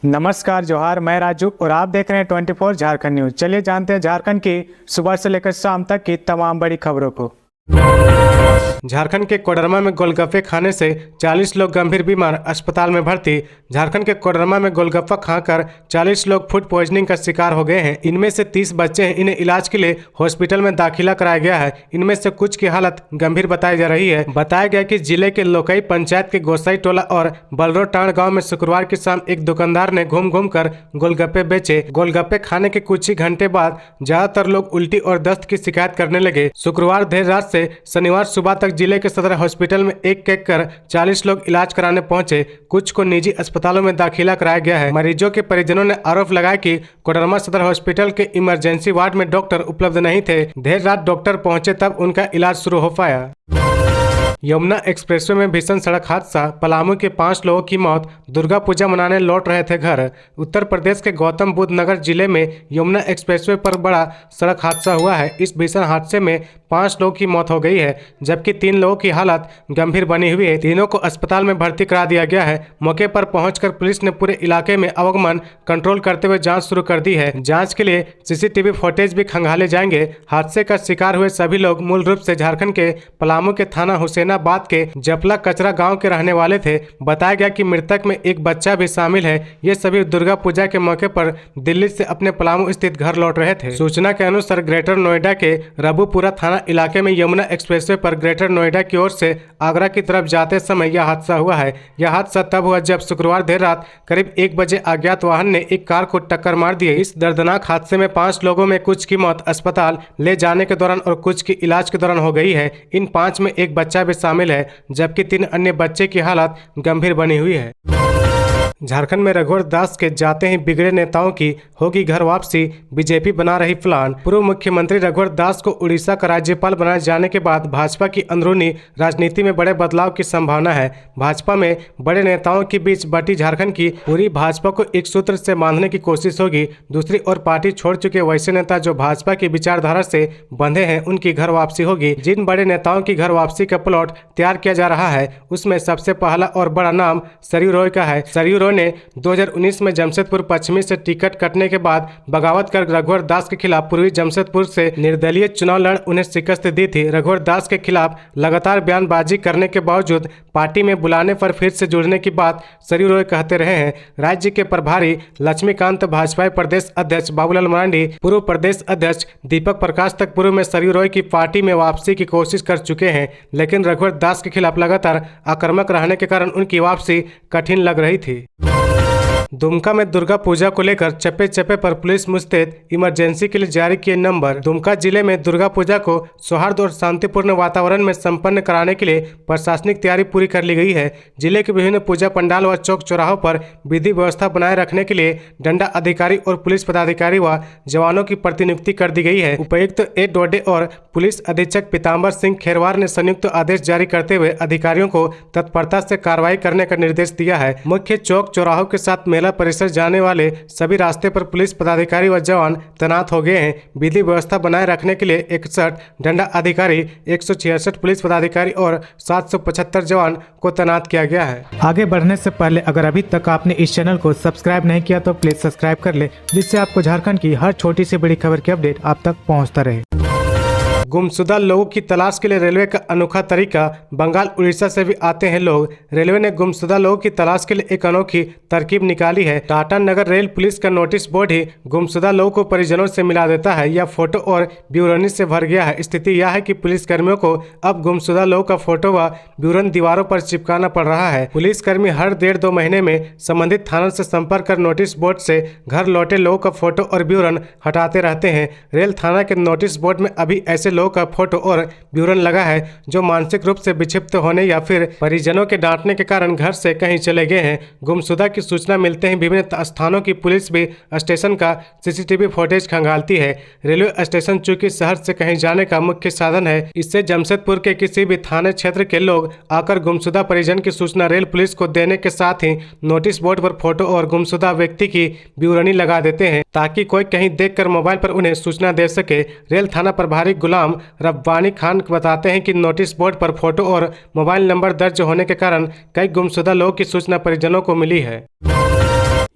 नमस्कार जोहार, मैं राजू और आप देख रहे हैं 24 झारखंड न्यूज। चलिए जानते हैं झारखंड की सुबह से लेकर शाम तक की तमाम बड़ी खबरों को। झारखंड के कोडरमा में गोलगप्पे खाने से 40 लोग गंभीर बीमार, अस्पताल में भर्ती। झारखंड के कोडरमा में गोलगप्पा खाकर 40 लोग फूड पॉइजनिंग का शिकार हो गए हैं। इनमें से 30 बच्चे हैं। इन्हें इलाज के लिए हॉस्पिटल में दाखिला कराया गया है। इनमें से कुछ की हालत गंभीर बताई जा रही है। बताया गया कि जिले के लोकई पंचायत के गोसाई टोला और बलरोटाण गाँव में शुक्रवार की शाम एक दुकानदार ने घूम घूम कर गोलगप्पे बेचे। गोलगप्पे खाने के कुछ ही घंटे बाद ज्यादातर लोग उल्टी और दस्त की शिकायत करने लगे। शुक्रवार देर रात से शनिवार सुबह तक जिले के सदर हॉस्पिटल में एक एक कर 40 लोग इलाज कराने पहुंचे। कुछ को निजी अस्पतालों में दाखिला कराया गया है। मरीजों के परिजनों ने आरोप लगाया कि कोडरमा सदर हॉस्पिटल के इमरजेंसी वार्ड में डॉक्टर उपलब्ध नहीं थे। देर रात डॉक्टर पहुंचे तब उनका इलाज शुरू हो पाया। यमुना एक्सप्रेसवे में भीषण सड़क हादसा, पलामू के 5 लोगों की मौत। दुर्गा पूजा मनाने लौट रहे थे घर। उत्तर प्रदेश के गौतम बुद्ध नगर जिले में यमुना एक्सप्रेसवे पर बड़ा सड़क हादसा हुआ है। इस भीषण हादसे में 5 लोगों की मौत हो गई है, जबकि 3 लोगों की हालत गंभीर बनी हुई है। तीनों को अस्पताल में भर्ती करा दिया गया है। मौके पर पहुंचकर पुलिस ने पूरे इलाके में आवागमन कंट्रोल करते हुए जाँच शुरू कर दी है। जाँच के लिए CCTV फुटेज भी खंगाले जाएंगे। हादसे का शिकार हुए सभी लोग मूल रूप से झारखंड के पलामू के थाना हुसैनाबाद के जपला कचरा गांव के रहने वाले थे। बताया गया कि मृतक में एक बच्चा भी शामिल है। ये सभी दुर्गा पूजा के मौके पर दिल्ली से अपने पलामू स्थित घर लौट रहे थे। सूचना के अनुसार ग्रेटर नोएडा के रबूपुरा थाना इलाके में यमुना एक्सप्रेसवे पर ग्रेटर नोएडा की ओर से आगरा की तरफ जाते समय यह हादसा हुआ है। यह हादसा तब हुआ जब शुक्रवार देर रात करीब 1 बजे अज्ञात वाहन ने एक कार को टक्कर मार दी। इस दर्दनाक हादसे में 5 लोगों में कुछ की मौत अस्पताल ले जाने के दौरान और कुछ की इलाज के दौरान हो गई है। इन 5 में एक बच्चा भी शामिल है, जबकि 3 अन्य बच्चे की हालत गंभीर बनी हुई है। झारखंड में रघुवर दास के जाते ही बिगड़े नेताओं की होगी घर वापसी, बीजेपी बना रही प्लान। पूर्व मुख्यमंत्री रघुवर दास को उड़ीसा का राज्यपाल बनाए जाने के बाद भाजपा की अंदरूनी राजनीति में बड़े बदलाव की संभावना है। भाजपा में बड़े नेताओं के बीच बटी झारखंड की पूरी भाजपा को एक सूत्र से बांधने की कोशिश होगी। दूसरी ओर पार्टी छोड़ चुके वैसे नेता जो भाजपा की विचारधारा से बंधे हैं, उनकी घर वापसी होगी। जिन बड़े नेताओं की घर वापसी का प्लॉट तैयार किया जा रहा है, उसमें सबसे पहला और बड़ा नाम सरयू रॉय का है। सरयू ने 2019 में जमशेदपुर पश्चिमी से टिकट कटने के बाद बगावत कर रघुवर दास के खिलाफ पूर्वी जमशेदपुर से निर्दलीय चुनाव लड़ उन्हें शिकस्त दी थी। रघुवर दास के खिलाफ लगातार बयानबाजी करने के बावजूद पार्टी में बुलाने पर फिर से जुड़ने की बात सरयू रॉय कहते रहे हैं। राज्य के प्रभारी लक्ष्मीकांत, भाजपा प्रदेश अध्यक्ष बाबूलाल मरांडी, पूर्व प्रदेश अध्यक्ष दीपक प्रकाश तक पूर्व में सरयू रॉय की पार्टी में वापसी की कोशिश कर चुके हैं, लेकिन रघुवर दास के खिलाफ लगातार आक्रामक रहने के कारण उनकी वापसी कठिन लग रही थी। दुमका में दुर्गा पूजा को लेकर चप्पे चप्पे पर पुलिस मुस्तैद, इमरजेंसी के लिए जारी किए नंबर। दुमका जिले में दुर्गा पूजा को सौहार्द और शांतिपूर्ण वातावरण में संपन्न कराने के लिए प्रशासनिक तैयारी पूरी कर ली गई है। जिले के विभिन्न पूजा पंडाल व चौक चौराहों पर विधि व्यवस्था बनाए रखने के लिए डंडा अधिकारी और पुलिस पदाधिकारी व जवानों की प्रतिनियुक्ति कर दी गई है। उपायुक्त ए डोडे और पुलिस अधीक्षक पीताम्बर सिंह खेरवार ने संयुक्त आदेश जारी करते हुए अधिकारियों को तत्परता से कार्रवाई करने का निर्देश दिया है। मुख्य चौक चौराहों के साथ मेला परिसर जाने वाले सभी रास्ते पर पुलिस पदाधिकारी व जवान तैनात हो गए हैं। विधि व्यवस्था बनाए रखने के लिए 61 डंडा अधिकारी, 166 पुलिस पदाधिकारी और 775 जवान को तैनात किया गया है। आगे बढ़ने से पहले अगर अभी तक आपने इस चैनल को सब्सक्राइब नहीं किया तो प्लीज सब्सक्राइब कर ले, जिससे आपको झारखंड की हर छोटी से बड़ी खबर की अपडेट आप तक पहुंचता रहे। गुमशुदा लोगों की तलाश के लिए रेलवे का अनोखा तरीका। बंगाल उड़ीसा से भी आते हैं लोग। रेलवे ने गुमशुदा लोगों की तलाश के लिए एक अनोखी तरकीब निकाली है। टाटा नगर रेल पुलिस का नोटिस बोर्ड ही गुमशुदा लोगों को परिजनों से मिला देता है। यह फोटो और विवरणी से भर गया है। स्थिति यह है कि पुलिसकर्मियों को अब गुमशुदा लोगों का फोटो व विवरण दीवारों पर चिपकाना पड़ रहा है। पुलिसकर्मी हर 1.5-2 महीने में संबंधित थाना से संपर्क कर नोटिस बोर्ड से घर लौटे लोगों का फोटो और विवरण हटाते रहते हैं। रेल थाना के नोटिस बोर्ड में अभी ऐसे लोगों का फोटो और विवरण लगा है जो मानसिक रूप से विक्षिप्त होने या फिर परिजनों के डांटने के कारण घर से कहीं चले गए हैं। गुमशुदा की सूचना मिलते ही विभिन्न स्थानों की पुलिस भी स्टेशन का CCTV फुटेज खंगालती है। रेलवे स्टेशन चूंकि शहर से कहीं जाने का मुख्य साधन है, इससे जमशेदपुर के किसी भी थाने क्षेत्र के लोग आकर गुमशुदा परिजन की सूचना रेल पुलिस को देने के साथ ही नोटिस बोर्ड पर फोटो और गुमशुदा व्यक्ति की विवरणी लगा देते हैं, ताकि कोई कहीं देखकर मोबाइल पर उन्हें सूचना दे सके। रेल थाना प्रभारी गुलाम रब्बानी खान बताते हैं कि नोटिस बोर्ड पर फोटो और मोबाइल नंबर दर्ज होने के कारण कई गुमशुदा लोगों की सूचना परिजनों को मिली है।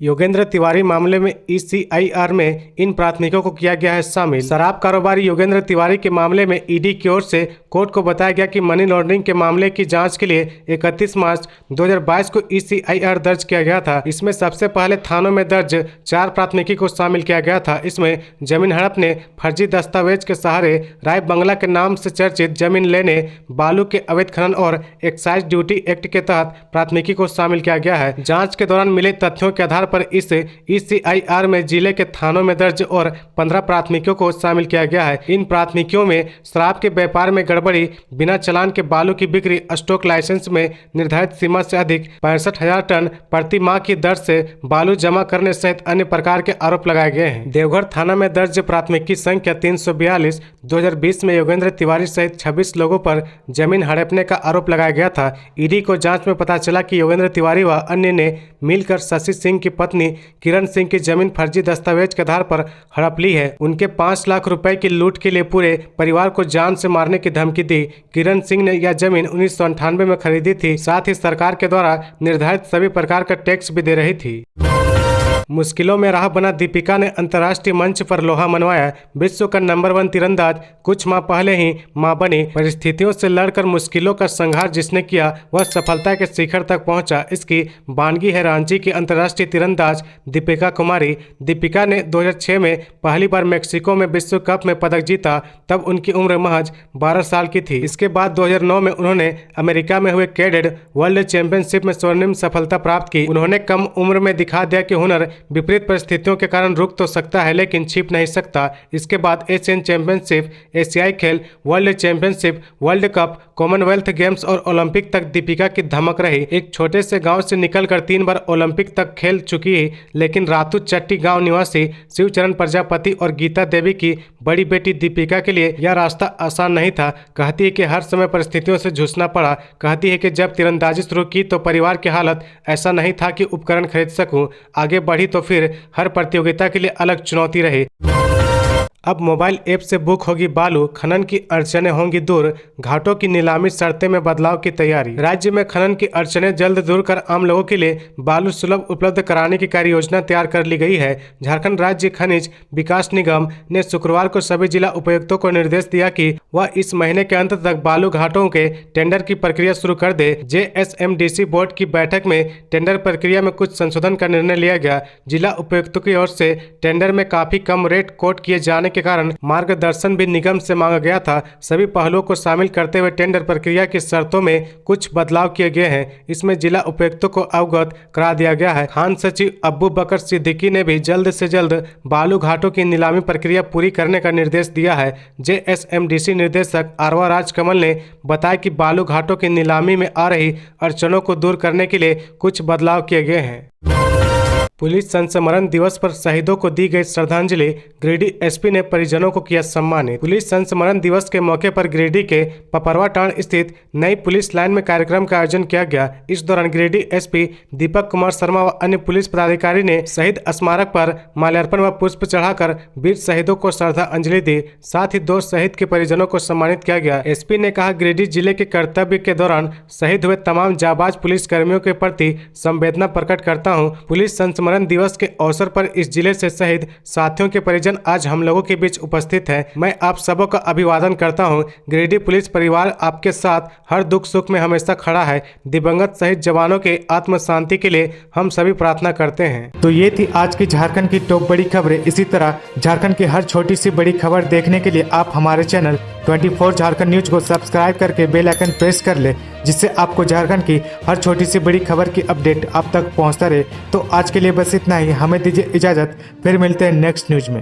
योगेंद्र तिवारी मामले में ECIR में इन प्राथमिकों को किया गया है शामिल। शराब कारोबारी योगेंद्र तिवारी के मामले में ईडी की ओर से कोर्ट को बताया गया कि मनी लॉन्ड्रिंग के मामले की जांच के लिए 31 मार्च 2022 को ECIR दर्ज किया गया था। इसमें सबसे पहले थानों में दर्ज 4 प्राथमिकी को शामिल किया गया था। इसमें जमीन हड़पने, फर्जी दस्तावेज के सहारे राय बंगला के नाम से चर्चित जमीन लेने, बालू के अवैध खनन और एक्साइज ड्यूटी एक्ट के तहत प्राथमिकी को शामिल किया गया है। जांच के दौरान मिले तथ्यों के आधार पर इस ECIR में जिले के थानों में दर्ज और 15 प्राथमिकियों को शामिल किया गया है। इन प्राथमिकियों में शराब के व्यापार में गड़बड़ी, बिना चालान के बालू की बिक्री, स्टॉक लाइसेंस में निर्धारित सीमा से अधिक 65,000 टन प्रति माह की दर से बालू जमा करने सहित अन्य प्रकार के आरोप लगाए गए हैं। देवघर थाना में दर्ज प्राथमिकी संख्या 342 2020 में योगेंद्र तिवारी सहित 26 लोगों पर जमीन हड़पने का आरोप लगाया गया था। ईडी को जांच में पता चला कि योगेंद्र तिवारी व अन्य ने मिलकर शशि सिंह की पत्नी किरण सिंह की जमीन फर्जी दस्तावेज के आधार पर हड़प ली है। उनके 5 लाख रुपए की लूट के लिए पूरे परिवार को जान से मारने की धमकी दी। किरण सिंह ने यह जमीन 1998 में खरीदी थी। साथ ही सरकार के द्वारा निर्धारित सभी प्रकार का टैक्स भी दे रही थी। मुश्किलों में राह बना दीपिका ने अंतर्राष्ट्रीय मंच पर लोहा मनवाया। विश्व का नंबर 1 तीरंदाज कुछ माह पहले ही मां बनी। परिस्थितियों से लड़कर मुश्किलों का संघार जिसने किया वह सफलता के शिखर तक पहुंचा। इसकी वानगी है रांची की अंतर्राष्ट्रीय तीरंदाज दीपिका कुमारी। दीपिका ने 2006 में पहली बार मेक्सिको में विश्व कप में पदक जीता। तब उनकी उम्र महज 12 साल की थी। इसके बाद 2009 में उन्होंने अमेरिका में हुए कैडेट वर्ल्ड चैंपियनशिप में स्वर्णिम सफलता प्राप्त की। उन्होंने कम उम्र में दिखा दिया कि हुनर विपरीत परिस्थितियों के कारण रुक तो सकता है लेकिन छिप नहीं सकता। इसके बाद एशियन चैंपियनशिप, एशियाई खेल, world championship, world cup, Commonwealth games और ओलंपिक तक दीपिका की धमक रही। एक छोटे से गांव से निकलकर 3 बार ओलंपिक तक खेल चुकी है, लेकिन रातू चट्टी गांव निवासी शिवचरण प्रजापति और गीता देवी की बड़ी बेटी दीपिका के लिए यह रास्ता आसान नहीं था। कहती है कि हर समय परिस्थितियों से जूझना पड़ा। कहती है कि जब तीरंदाजी शुरू की तो परिवार की हालत ऐसा नहीं था कि उपकरण खरीद सकूं। आगे बढ़ी तो फिर हर प्रतियोगिता के लिए अलग चुनौती रही। अब मोबाइल ऐप से बुक होगी बालू, खनन की अड़चनें होंगी दूर, घाटों की नीलामी शर्तें में बदलाव की तैयारी। राज्य में खनन की अड़चनें जल्द दूर कर आम लोगों के लिए बालू सुलभ उपलब्ध कराने की कार्य योजना तैयार कर ली गई है। झारखंड राज्य खनिज विकास निगम ने शुक्रवार को सभी जिला उपायुक्तों को निर्देश दिया कि वह इस महीने के अंत तक बालू घाटों के टेंडर की प्रक्रिया शुरू कर दे। JSMDC बोर्ड की बैठक में टेंडर प्रक्रिया में कुछ संशोधन का निर्णय लिया गया। जिला उपायुक्तों की ओर से टेंडर में काफी कम रेट कोट किए जाने के कारण मार्गदर्शन भी निगम से मांगा गया था। सभी पहलुओं को शामिल करते हुए टेंडर प्रक्रिया की शर्तों में कुछ बदलाव किए गए हैं। इसमें जिला उपायुक्तों को अवगत करा दिया गया है। खान सचिव अब्बू बकर सिद्दीकी ने भी जल्द से जल्द बालू घाटों की नीलामी प्रक्रिया पूरी करने का निर्देश दिया है। JSMDC निदेशक आरवा राजकमल ने बताया कि बालू घाटों की नीलामी में आ रही अड़चनों को दूर करने के लिए कुछ बदलाव किए गए हैं। पुलिस संस्मरण दिवस पर शहीदों को दी गई श्रद्धांजलि, गिरिडीह SP ने परिजनों को किया सम्मानित। पुलिस संस्मरण दिवस के मौके पर गिरिडीह के पपरवा टांड स्थित नई पुलिस लाइन में कार्यक्रम का आयोजन किया गया। इस दौरान गिरिडीह SP दीपक कुमार शर्मा व अन्य पुलिस पदाधिकारी ने शहीद स्मारक पर माल्यार्पण व पुष्प चढ़ाकर वीर शहीदों को श्रद्धांजलि दी। साथ ही 2 शहीद के परिजनों को सम्मानित किया गया। SP ने कहा, गिरिडीह जिले के कर्तव्य के दौरान शहीद हुए तमाम जाबाज पुलिस कर्मियों के प्रति संवेदना प्रकट करता हूँ। पुलिस संस्मरण दिवस के अवसर पर इस जिले से शहीद साथियों के परिजन आज हम लोगों के बीच उपस्थित हैं। मैं आप सबों का अभिवादन करता हूं। गिरिडीह पुलिस परिवार आपके साथ हर दुख सुख में हमेशा खड़ा है। दिवंगत शहीद जवानों के आत्म शांति के लिए हम सभी प्रार्थना करते हैं। तो ये थी आज की झारखंड की टॉप बड़ी खबरें। इसी तरह झारखंड की हर छोटी सी बड़ी खबर देखने के लिए आप हमारे चैनल 24 झारखंड न्यूज को सब्सक्राइब करके बेल आइकन प्रेस कर ले, जिससे आपको झारखंड की हर छोटी सी बड़ी खबर की अपडेट आप तक पहुंचता रहे। तो आज के लिए बस इतना ही। हमें दीजिए इजाजत, फिर मिलते हैं नेक्स्ट न्यूज में।